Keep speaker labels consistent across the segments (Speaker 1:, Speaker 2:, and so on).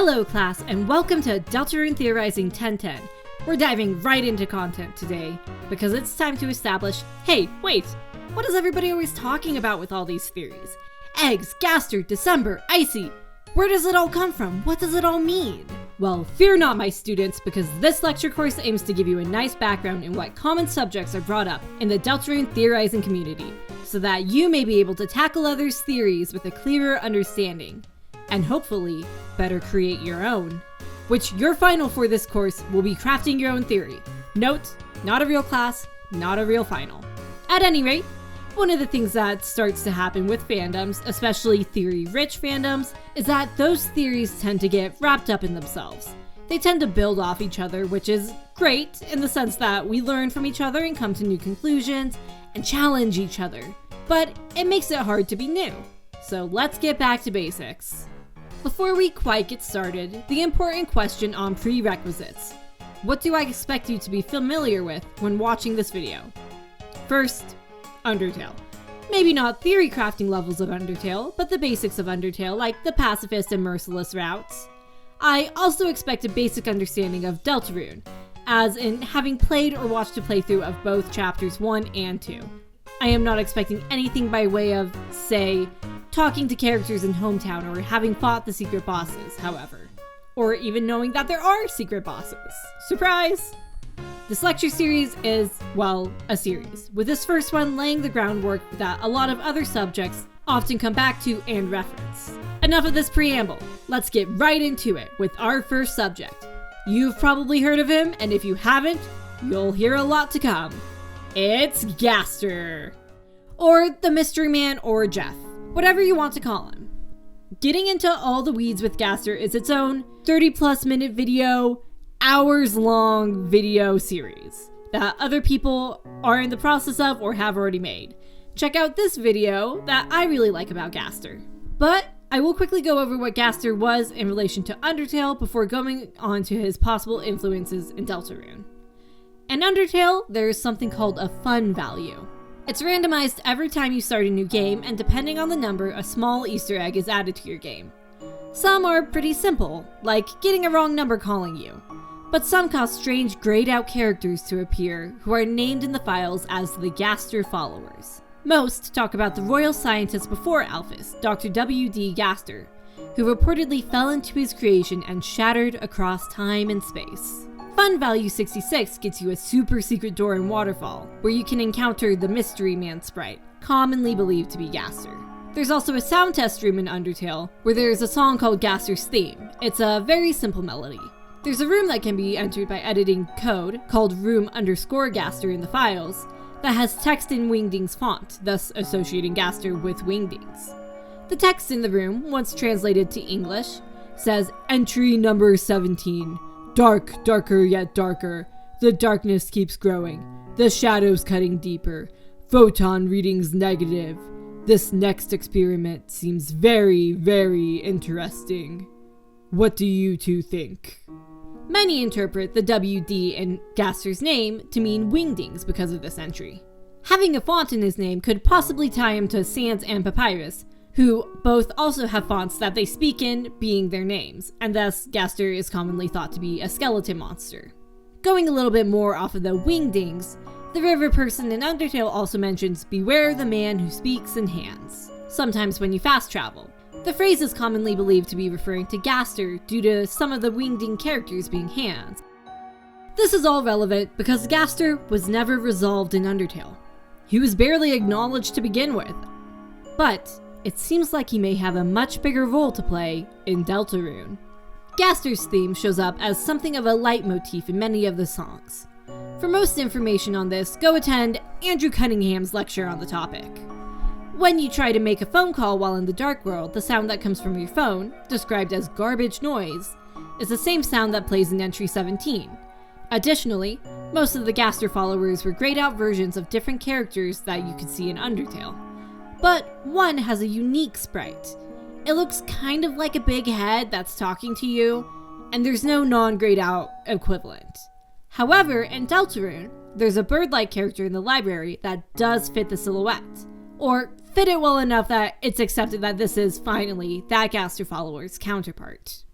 Speaker 1: Hello class, and welcome to Deltarune Theorizing 1010. We're diving right into content today, because it's time to establish, hey, wait, what is everybody always talking about with all these theories? Eggs, Gaster, December, Icy. Where does it all come from? What does it all mean? Well, fear not, my students, because this lecture course aims to give you a nice background in what common subjects are brought up in the Deltarune Theorizing community, so that you may be able to tackle others' theories with a clearer understanding, and hopefully, better create your own. Which your final for this course will be crafting your own theory. Note, not a real class, not a real final. At any rate, one of the things that starts to happen with fandoms, especially theory-rich fandoms, is that those theories tend to get wrapped up in themselves. They tend to build off each other, which is great in the sense that we learn from each other and come to new conclusions and challenge each other. But it makes it hard to be new. So let's get back to basics. Before we quite get started, the important question on prerequisites. What do I expect you to be familiar with when watching this video? First, Undertale. Maybe not theory crafting levels of Undertale, but the basics of Undertale, like the pacifist and merciless routes. I also expect a basic understanding of Deltarune, as in having played or watched a playthrough of both chapters 1 and 2. I am not expecting anything by way of, say, talking to characters in Hometown or having fought the secret bosses, however. Or even knowing that there are secret bosses. Surprise! This lecture series is, well, a series, with this first one laying the groundwork that a lot of other subjects often come back to and reference. Enough of this preamble, let's get right into it with our first subject. You've probably heard of him, and if you haven't, you'll hear a lot to come. It's Gaster! Or the Mystery Man or Jeff, whatever you want to call him. Getting into all the weeds with Gaster is its own 30+ minute video, hours long video series that other people are in the process of or have already made. Check out this video that I really like about Gaster. But I will quickly go over what Gaster was in relation to Undertale before going on to his possible influences in Deltarune. In Undertale, there is something called a fun value. It's randomized every time you start a new game, and depending on the number, a small Easter egg is added to your game. Some are pretty simple, like getting a wrong number calling you. But some cause strange grayed out characters to appear who are named in the files as the Gaster followers. Most talk about the royal scientist before Alphys, Dr. W.D. Gaster, who reportedly fell into his creation and shattered across time and space. Fun Value 66 gets you a super secret door in Waterfall, where you can encounter the Mystery Man sprite, commonly believed to be Gaster. There's also a sound test room in Undertale, where there's a song called Gaster's Theme. It's a very simple melody. There's a room that can be entered by editing code, called room_Gaster in the files, that has text in Wingding's font, thus associating Gaster with Wingdings. The text in the room, once translated to English, says, "Entry number 17. Dark, darker yet darker. The darkness keeps growing. The shadows cutting deeper. Photon readings negative. This next experiment seems very, very interesting. What do you two think?" Many interpret the WD in Gaster's name to mean Wingdings because of this entry. Having a font in his name could possibly tie him to Sans and Papyrus, who both also have fonts that they speak in being their names, and thus Gaster is commonly thought to be a skeleton monster. Going a little bit more off of the Wingdings, the river person in Undertale also mentions "Beware the man who speaks in hands," sometimes when you fast travel. The phrase is commonly believed to be referring to Gaster due to some of the Wingding characters being hands. This is all relevant because Gaster was never resolved in Undertale. He was barely acknowledged to begin with, but it seems like he may have a much bigger role to play in Deltarune. Gaster's theme shows up as something of a leitmotif in many of the songs. For most information on this, go attend Andrew Cunningham's lecture on the topic. When you try to make a phone call while in the dark world, the sound that comes from your phone, described as garbage noise, is the same sound that plays in entry 17. Additionally, most of the Gaster followers were grayed out versions of different characters that you could see in Undertale. But one has a unique sprite. It looks kind of like a big head that's talking to you, and there's no non-grayed out equivalent. However, in Deltarune, there's a bird-like character in the library that does fit the silhouette, or fit it well enough that it's accepted that this is finally that Gaster follower's counterpart.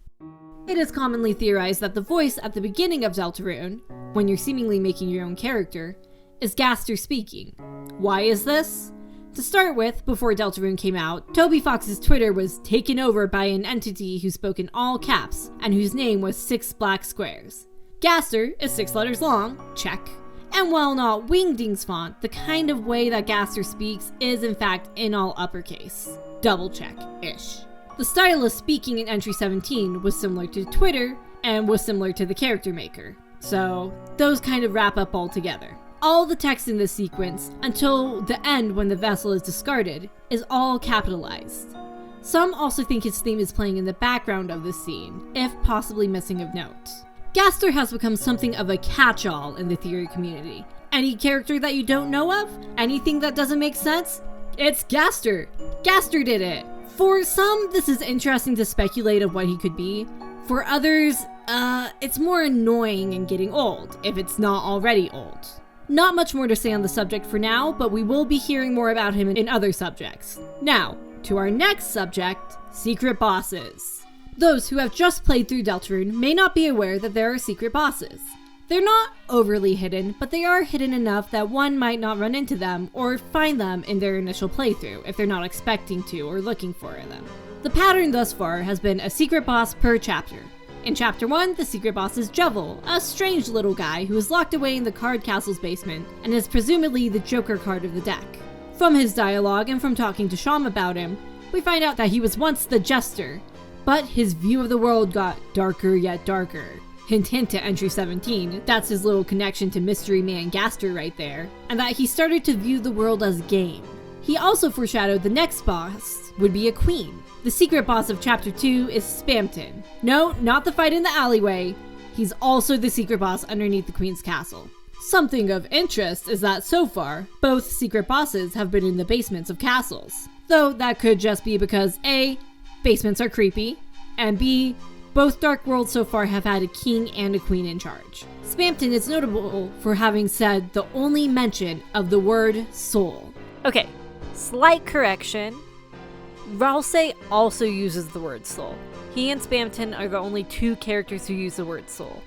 Speaker 1: It is commonly theorized that the voice at the beginning of Deltarune, when you're seemingly making your own character, is Gaster speaking. Why is this? To start with, before Deltarune came out, Toby Fox's Twitter was taken over by an entity who spoke in all caps, and whose name was 6 black squares. Gaster is 6 letters long, check. And while not Wingding's font, the kind of way that Gaster speaks is in fact in all uppercase. Double check-ish. The style of speaking in entry 17 was similar to Twitter, and was similar to the character maker. So, those kind of wrap up all together. All the text in this sequence, until the end when the vessel is discarded, is all capitalized. Some also think his theme is playing in the background of the scene, if possibly missing of note. Gaster has become something of a catch-all in the theory community. Any character that you don't know of? Anything that doesn't make sense? It's Gaster! Gaster did it! For some, this is interesting to speculate of what he could be. For others, it's more annoying and getting old, if it's not already old. Not much more to say on the subject for now, but we will be hearing more about him in other subjects. Now, to our next subject, secret bosses. Those who have just played through Deltarune may not be aware that there are secret bosses. They're not overly hidden, but they are hidden enough that one might not run into them or find them in their initial playthrough if they're not expecting to or looking for them. The pattern thus far has been a secret boss per chapter. In Chapter 1, the secret boss is Jovel, a strange little guy who is locked away in the card castle's basement and is presumably the Joker card of the deck. From his dialogue and from talking to Sham about him, we find out that he was once the Jester, but his view of the world got darker yet darker. Hint hint to entry 17, that's his little connection to Mystery Man Gaster right there, and that he started to view the world as game. He also foreshadowed the next boss would be a queen. The secret boss of Chapter 2 is Spamton. No, not the fight in the alleyway. He's also the secret boss underneath the queen's castle. Something of interest is that so far, both secret bosses have been in the basements of castles. Though that could just be because A, basements are creepy, and B, both Dark Worlds so far have had a king and a queen in charge. Spamton is notable for having said the only mention of the word soul.
Speaker 2: Okay, slight correction. Ralsei also uses the word soul. He and Spamton are the only 2 characters who use the word soul.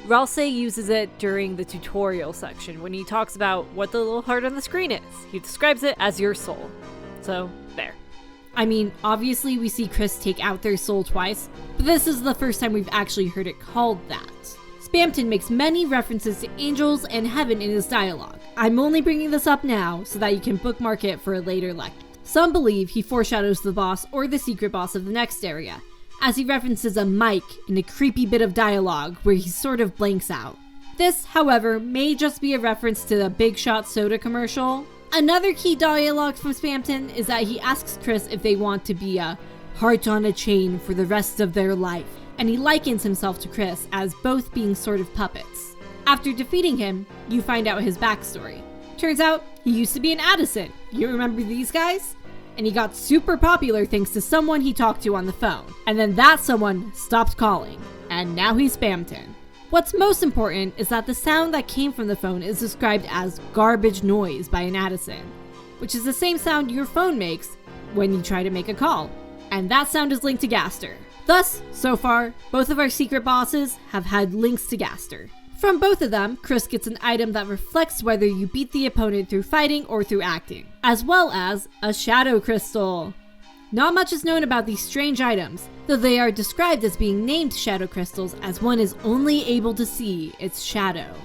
Speaker 2: Ralsei uses it during the tutorial section when he talks about what the little heart on the screen is. He describes it as your soul. So, there.
Speaker 1: I mean, obviously we see Chris take out their soul twice, but this is the first time we've actually heard it called that. Spamton makes many references to angels and heaven in his dialogue. I'm only bringing this up now so that you can bookmark it for a later lecture. Some believe he foreshadows the boss or the secret boss of the next area, as he references a mic in a creepy bit of dialogue where he sort of blanks out. This, however, may just be a reference to the Big Shot soda commercial. Another key dialogue from Spamton is that he asks Chris if they want to be a heart on a chain for the rest of their life, and he likens himself to Chris as both being sort of puppets. After defeating him, you find out his backstory. Turns out, he used to be an Addison. You remember these guys? And he got super popular thanks to someone he talked to on the phone. And then that someone stopped calling. And now he's Spamton. What's most important is that the sound that came from the phone is described as garbage noise by an Addison, which is the same sound your phone makes when you try to make a call. And that sound is linked to Gaster. Thus, so far, both of our secret bosses have had links to Gaster. From both of them, Chris gets an item that reflects whether you beat the opponent through fighting or through acting, as well as a shadow crystal. Not much is known about these strange items, though they are described as being named shadow crystals as one is only able to see its shadow.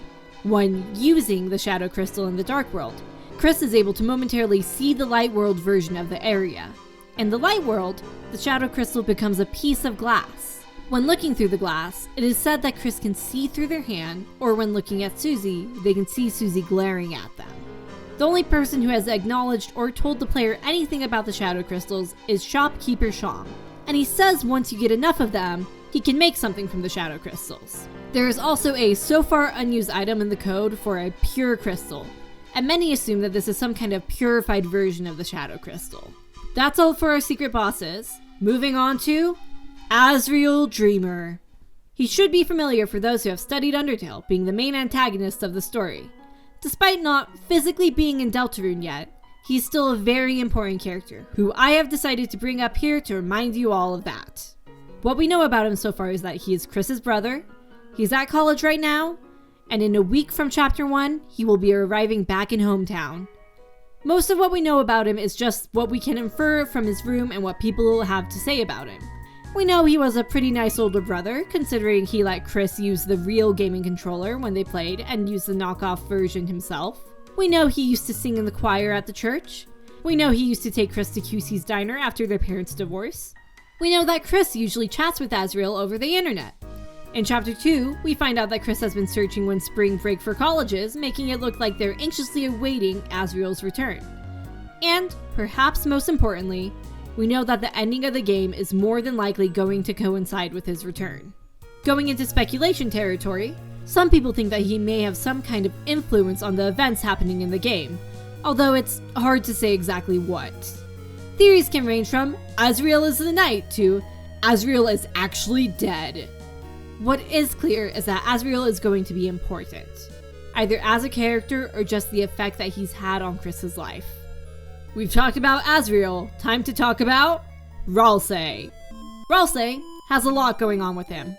Speaker 1: When using the shadow crystal in the Dark World, Chris is able to momentarily see the Light World version of the area. In the Light World, the shadow crystal becomes a piece of glass. When looking through the glass, it is said that Chris can see through their hand, or when looking at Susie, they can see Susie glaring at them. The only person who has acknowledged or told the player anything about the shadow crystals is shopkeeper Sham, and he says once you get enough of them, he can make something from the shadow crystals. There is also a so far unused item in the code for a pure crystal, and many assume that this is some kind of purified version of the shadow crystal. That's all for our secret bosses. Moving on to Asriel Dreamer. He should be familiar for those who have studied Undertale, being the main antagonist of the story. Despite not physically being in Deltarune yet, he's still a very important character, who I have decided to bring up here to remind you all of that. What we know about him so far is that he is Chris's brother, he's at college right now, and in a week from chapter 1, he will be arriving back in hometown. Most of what we know about him is just what we can infer from his room and what people have to say about him. We know he was a pretty nice older brother, considering he let Chris use the real gaming controller when they played and use the knockoff version himself. We know he used to sing in the choir at the church. We know he used to take Chris to QC's diner after their parents' divorce. We know that Chris usually chats with Asriel over the internet. In chapter 2, we find out that Chris has been searching when spring break for colleges, making it look like they're anxiously awaiting Asriel's return. And, perhaps most importantly, we know that the ending of the game is more than likely going to coincide with his return. Going into speculation territory, some people think that he may have some kind of influence on the events happening in the game, although it's hard to say exactly what. Theories can range from Asriel is the knight to Asriel is actually dead. What is clear is that Asriel is going to be important, either as a character or just the effect that he's had on Chris's life. We've talked about Asriel, time to talk about Ralsei. Ralsei has a lot going on with him.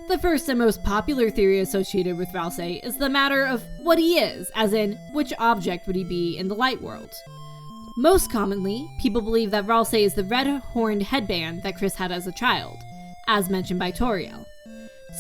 Speaker 1: The first and most popular theory associated with Ralsei is the matter of what he is, as in, which object would he be in the light world. Most commonly, people believe that Ralsei is the red-horned headband that Chris had as a child, as mentioned by Toriel.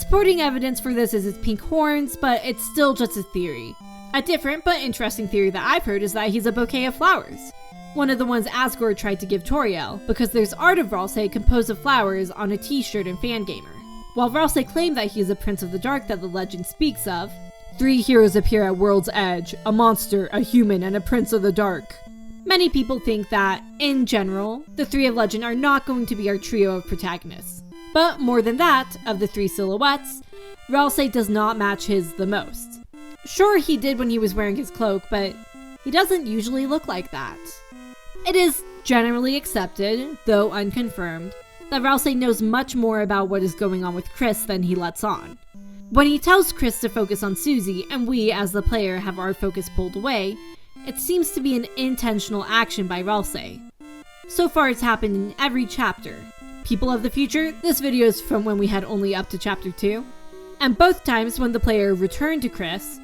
Speaker 1: Supporting evidence for this is his pink horns, but it's still just a theory. A different but interesting theory that I've heard is that he's a bouquet of flowers. One of the ones Asgore tried to give Toriel, because there's art of Ralsei composed of flowers on a t-shirt in Fangamer. While Ralsei claimed that he is a prince of the dark that the legend speaks of, 3 heroes appear at World's Edge, a monster, a human, and a prince of the dark. Many people think that, in general, the 3 of legend are not going to be our trio of protagonists. But more than that, of the 3 silhouettes, Ralsei does not match his the most. Sure, he did when he was wearing his cloak, but he doesn't usually look like that. It is generally accepted, though unconfirmed, that Ralsei knows much more about what is going on with Chris than he lets on. When he tells Chris to focus on Susie, and we, as the player, have our focus pulled away, it seems to be an intentional action by Ralsei. So far it's happened in every chapter. People of the future, this video is from when we had only up to chapter 2. And both times when the player returned to Chris,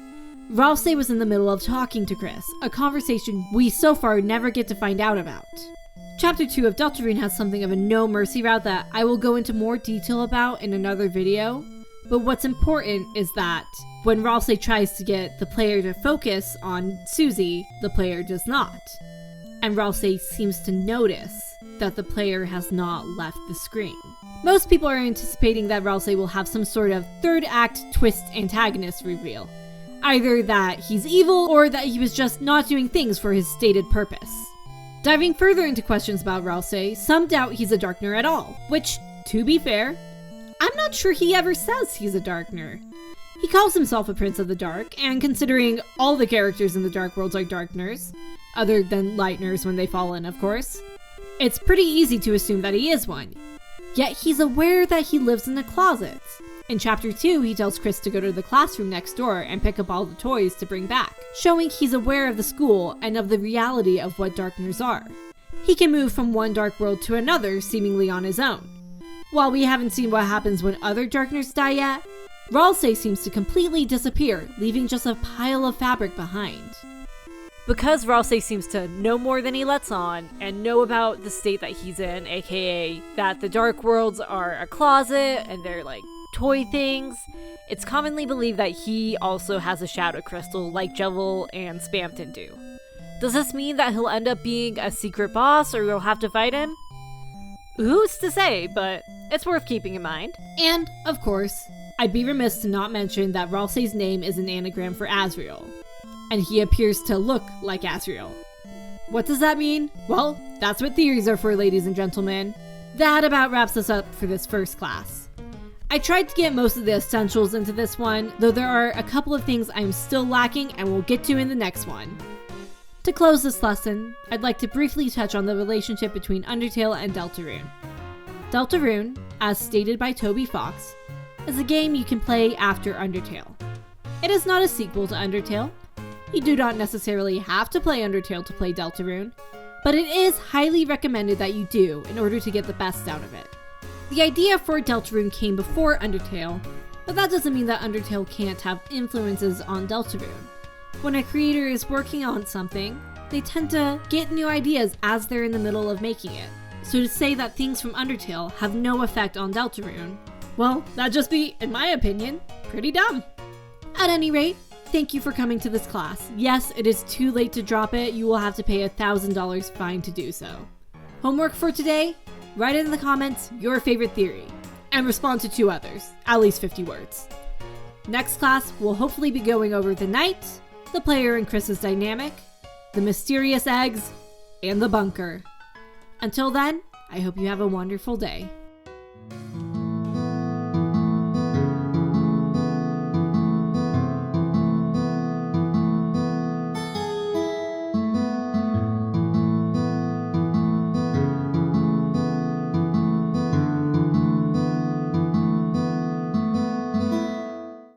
Speaker 1: Ralsei was in the middle of talking to Chris, a conversation we so far never get to find out about. Chapter 2 of Deltarune has something of a no mercy route that I will go into more detail about in another video, but what's important is that when Ralsei tries to get the player to focus on Susie, the player does not. And Ralsei seems to notice that the player has not left the screen. Most people are anticipating that Ralsei will have some sort of third act twist antagonist reveal. Either that he's evil or that he was just not doing things for his stated purpose. Diving further into questions about Ralsei, some doubt he's a Darkner at all, which, to be fair, I'm not sure he ever says he's a Darkner. He calls himself a Prince of the Dark, and considering all the characters in the Dark Worlds are Darkners, other than Lightners when they fall in, of course, it's pretty easy to assume that he is one. Yet he's aware that he lives in a closet. In chapter 2, he tells Chris to go to the classroom next door and pick up all the toys to bring back, showing he's aware of the school and of the reality of what Darkners are. He can move from one dark world to another seemingly on his own. While we haven't seen what happens when other Darkners die yet, Ralsei seems to completely disappear, leaving just a pile of fabric behind.
Speaker 2: Because Ralsei seems to know more than he lets on, and know about the state that he's in, aka that the Dark Worlds are a closet and they're like toy things, it's commonly believed that he also has a shadow crystal like Jevil and Spamton do. Does this mean that he'll end up being a secret boss or you'll have to fight him? Who's to say, but it's worth keeping in mind.
Speaker 1: And, of course, I'd be remiss to not mention that Ralsei's name is an anagram for Asriel, and he appears to look like Asriel. What does that mean? Well, that's what theories are for, ladies and gentlemen. That about wraps us up for this first class. I tried to get most of the essentials into this one, though there are a couple of things I'm still lacking and we'll get to in the next one. To close this lesson, I'd like to briefly touch on the relationship between Undertale and Deltarune. Deltarune, as stated by Toby Fox, is a game you can play after Undertale. It is not a sequel to Undertale. You do not necessarily have to play Undertale to play Deltarune, but it is highly recommended that you do in order to get the best out of it. The idea for Deltarune came before Undertale, but that doesn't mean that Undertale can't have influences on Deltarune. When a creator is working on something, they tend to get new ideas as they're in the middle of making it. So to say that things from Undertale have no effect on Deltarune, well, that'd just be, in my opinion, pretty dumb. At any rate, thank you for coming to this class. Yes, it is too late to drop it. You will have to pay $1,000 fine to do so. Homework for today? Write in the comments your favorite theory and respond to 2 others, at least 50 words. Next class, we'll hopefully be going over the knight, the player and Chris's dynamic, the mysterious eggs, and the bunker. Until then, I hope you have a wonderful day.